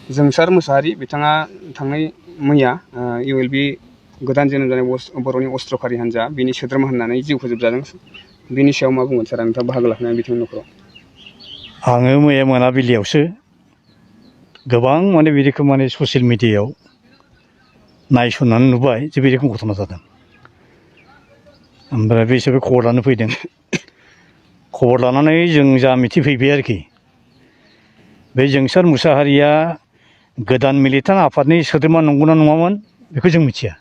जोंसार मुसाहारि बिथाङा थांनाय मैया ULB गोदान जोनोम जानाय बर'नि अस्त्रखारि हान्जा बिनि सोद्रोमा होननानै जिउ फोजोबजादों। बिनि सायाव मा बुंगोन सार नोंथाङा बाहागो लाफैनाय बिथांनि न'खराव? आङो मैया मोनाबिलियावसो गोबां बिदिखौ ससियेल मिडियायाव नायसननानै नुबाय जे बे रोखोम घटना जादों। ओमफ्राय बे हिसाबै खबर लानो फैदों। खबर लानानै जों जा मिथिफैबाय आरोखि बे जोंसार मुसाहारिया गोदान मिलिटान्ट आफादनि सोद्रोमा नंगौना नङामोन बेखौ जों मिथिया।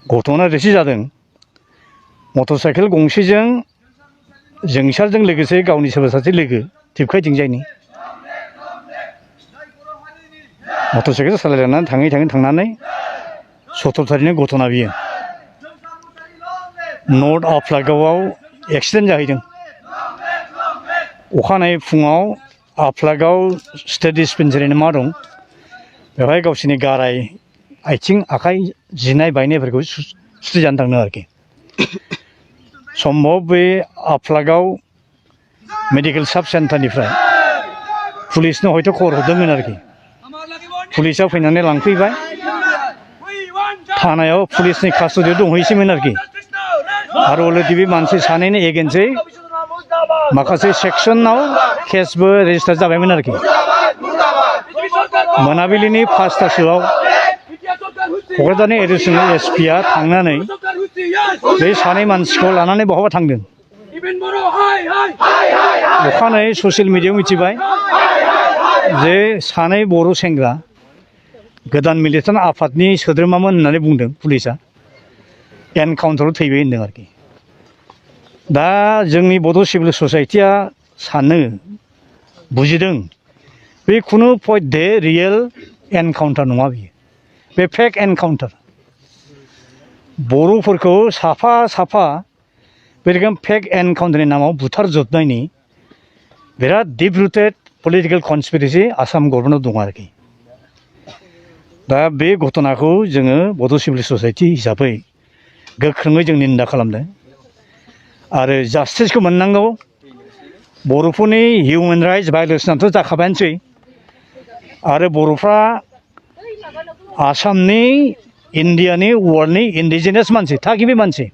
घटना ओरैसो जादों, मटर साइकेल गंसेजों जोंसारजों लोगोसे गावनि सोरबा सासे लोगो दिपखायदिंजायनि मटर साइकेल सालायलांनानै थांनानै 17 थारिखनि घटना बियो नर्थ आफ्लागावआव एक्सिडेन्ट जाहैदों। अखानायै फुङाव आफ्लागाव स्टेट डिस्पेन्सारि मा दं बेवहाय गावसोरनि गाराय आथिं आखाइ जिनाय बायनायफोरखौ सुस्रिजानो थांदों आरोखि। सम्भब बे आफ्लागाव मेडिकेल साब सेन्टारनिफ्राय पुलिसनो हयथ' खबर हरदोंमोन आरोखि। पुलिसा फैनानै लांफैबाय, थानायाव पुलिसनि कास्टडियाव दंहैसैमोन आरोखि। आरो अलरेडि बे मानसि सानैनि एगेन्सै माखासे सेक्सनाव केसबो रेजिस्टार जाबायमोन आरोखि। मोनाबिलिनि 5टासोआव क'क्राझारनि एडिसनेल एसपिआ थांनानै बे सानै मानसिखौ लानानै बहाबा थांदों। अखानायै ससियेल मिडियायाव मिथिबाय जे सानै बर' सेंग्रा गोदान मिलिटान्ट आफादनि सोद्रोमामोन होननानै बुंदों पुलिसा। एनकाउन्टाराव थैबाय होनदों आरोखि। दा जोंनि बड' सिभिल ससाइटिया सानो बुजिदों बे खुनु पइन्ट रियेल एनकाउन्टार नङा बियो, बे फेक एनकाउन्टार। बर'फोरखौ साफा साफा बे रोखोम फेक एनकाउन्टारनि नामाव बुथारजोबनायनि बिराद डिप रुटेड पलिटिकेल कनस्पिरेसि आसाम गभर्नमेन्टआव दं आरोखि। दा बे घटनाखौ जोङो बड' सिभिल ससाइटि हिसाबै गोख्रोङै जों निन्दा खालामदों आरो जास्टिसखौ मोननांगौ। बर'फोरनि हिउमेन राइट्स भायलेसनाथ' जाखाबायानोसै आरो बर'फ्रा आसामनि इण्डियानि वर्ल्डनि इन्डिजिनियास मानसि, थागिबि मानसि।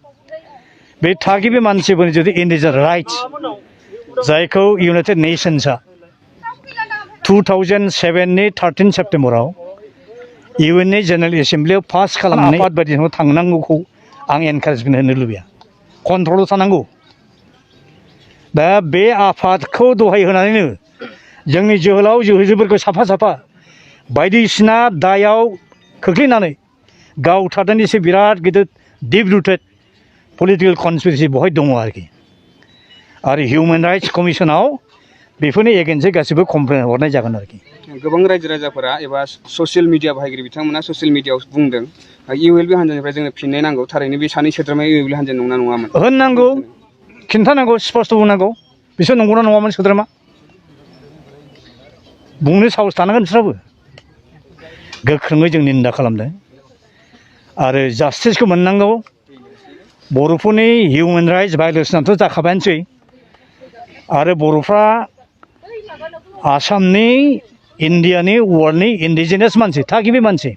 बे थागिबि मानसिफोरनि जुदि इन्डिजिनियास राइट्स जायखौ इउनाइटेड नेसन्सआ 2007नि 13 सेप्टेम्बराव इउएननि जेनेरेल एसेम्ब्लियाव पास खालामनानै आफाद बायदि थांनांगौखौ आं एनकारेजमेन्ट होनो लुबैया, कन्ट्रलाव थानांगौ। दा बे आफादखौ दहाय होनानैनो जोंनि जोहोलाव जोहोलावजोफोरखौ साफा साफा बायदिसिना दायाव खोख्लैनानै गावथारनायनिसो बिराद गिदिर डिप रुटेड पलिटिकेल कनस्पिरेसि बेवहाय दङ आरोखि। आरो हिउमेन राइट्स कमिसनाव बेफोरनि एगेन्सै गासिबो कमप्लेन हरनाय जागोन आरोखि। गोबां रायजो राजाफोरा एबा ससियेल मिडिया बाहायगिरि बिथांमोना ससियेल मिडियाआव बुंदों ULB हान्जानिफ्राय जोङो फिननाय नांगौ। थारैनो बे सानै सोद्रोमाया ULB हान्जा नंना नङामोन? होननांगौ, खिन्थानांगौ, स्पष्ट बुंनांगौ बिसोर नंगौना नङामोन सोद्रोमा। बुंनो साहस थानांगोन बिसोराबो। गोख्रोङै जों निन्दा खालामदों आरो जास्टिसखौ मोननांगौ। बर'फोरनि हिउमेन राइट्स भायलेसनाथ' जाखाबायानोसै आरो बर'फ्रा आसामनि इण्डियानि वर्ल्डनि इन्डिजिनियास मानसि, थागिबि मानसि।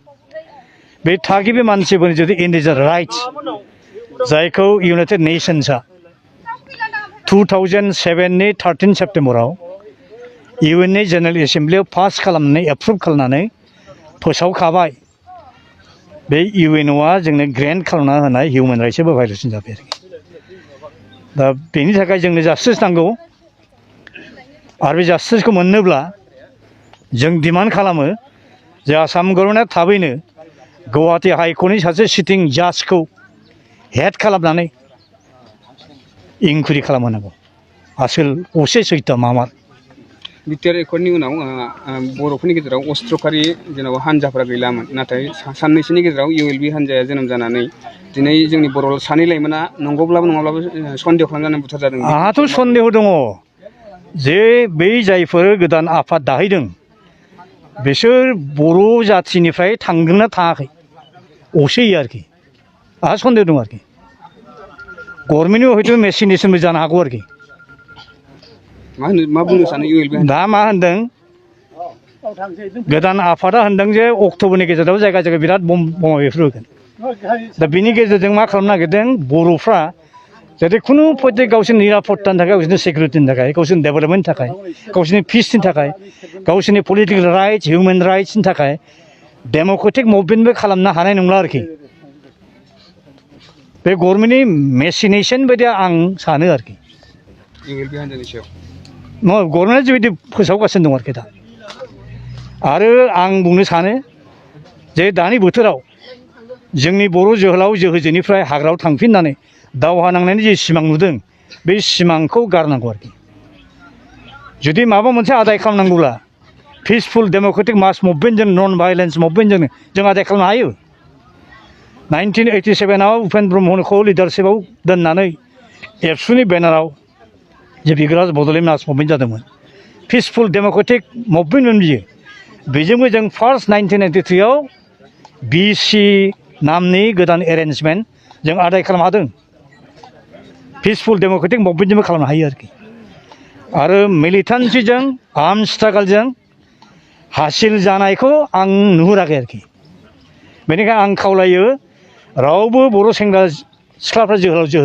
बे थागिबि मानसिफोरनि जुदि इन्डिजिनियास राइट्स जायखौ इउनाइटेड नेसन्सआ 2007नि 13 सेप्टेम्बराव इउएननि जेनेरेल एसेम्ब्लियाव पास खालामनानै एप्रुभ खालामनानै फोसावखाबाय। बे इउएनअआ जोंनो ग्रेन्ट खालामना होनाय हिउमेन राइट्सआबो भायलेसन जाबाय आरोखि। दा बेनि थाखाय जोंनो जास्टिस नांगौ आरो बे जास्टिसखौ मोननोब्ला जों डिमान्ड खालामो जे आसाम गभर्नमेन्टआ थाबैनो गुवाहाटी हाइकर्टनि सासे सिटिं जाजखौ हेड खालामनानै इंकुरि खालामहोनांगौ आसोल असे सैथो मामार बिटिआर एकर्डनि उनाव बर'फोरनि गेजेराव अस्ट्रकारि जेनेबा हान्जाफोरा गैलामोन नाथाय साननैसोनि गेजेराव ULB हान्जाया जोनोम जानानै दिनै जोंनि बर' सानै लाइमोना नंगौब्लाबो नङाब्लाबो सन्देह खालामजानानै बुथारजादों। आंहाथ' सन्देह दङ जे बै जायफोर गोदान आफाद दाहैदों बिसोर बर' जाथिनिफ्राय थांदोंना थाङाखै असेयो आरोखि आंहा सन्देह दं आरोखि गभर्नमेन्टनि हयथ' मेसिनेसनबो जानो हागौ आरोखि मा बुंनो सानो ULB दा मा होनदों गोदान आफादा होनदों जे अक्ट'बरनि गेजेराव जायगा जायगा बिराद बमा बेरफ्रुगोन दा बिनि गेजेरजों मा खालामनो नागिरदों बर'फ्रा जाहाथे खुनु प्रटेक्ट गावसोरनि निरापत्तानि थाखाय गावसोरनि सिकिउरिटिनि थाखाय गावसोरनि डेभेलपमेन्टनि थाखाय गावसोरनि पिसनि थाखाय गावसोरनि पलिटिकेल राइट्स हिउमेन राइट्सनि थाखाय डेम'क्रेटिक मुभमेन्टबो खालामनो हानाय नंला आरोखि बे गभर्नमेन्टनि मेसिनेसन बायदि आं सानो आरोखि ULB हान्जानि सायाव गभर्नमेन्टआ जिबायदि फोसावगासिनो दं आरोखि दा आरो आं बुंनो सानो जे दानि बोथोराव जोंनि बर' जोहोलाव जोहोजोनिफ्राय हाग्रायाव थांफिननानै दावहा नांनायनि जे सिमां नुदों बे सिमांखौ गारनांगौ आरोखि जुदि माबा मोनसे आदाय खालामनांगौब्ला पिसफुल डेम'क्रेटिक मास मुभमेन्टजों नन भायलेन्स मुभमेन्टजों जों आदाय खालामनो हायो 1987आव उपेन ब्रह्मखौ लिडारशिपआव दोननानै एबसुनि बेनाराव जे बिग्राज बड'लेण्ड मास मुभमेन्ट जादोंमोन पिसफुल डेम'क्रेटिक मुभमेन्टमोन बियो बेजोंबो जों फार्स्ट 1993आव BC नामनि गोदान एरेन्जमेन्ट जों आदाय खालामनो हादों पिसफुल डेम'क्रेटिक मुभमेन्टजोंबो खालामनो हायो आरोखि आरो मिलिटेन्सिजों आर्म स्ट्रागलजों हासिल जानायखौ आं नुहुराखै आरोखि बेनिखायनो आं खावलायो रावबो बर' सेंग्रा सिख्लाफ्रा जोहोलाव जोहोजाया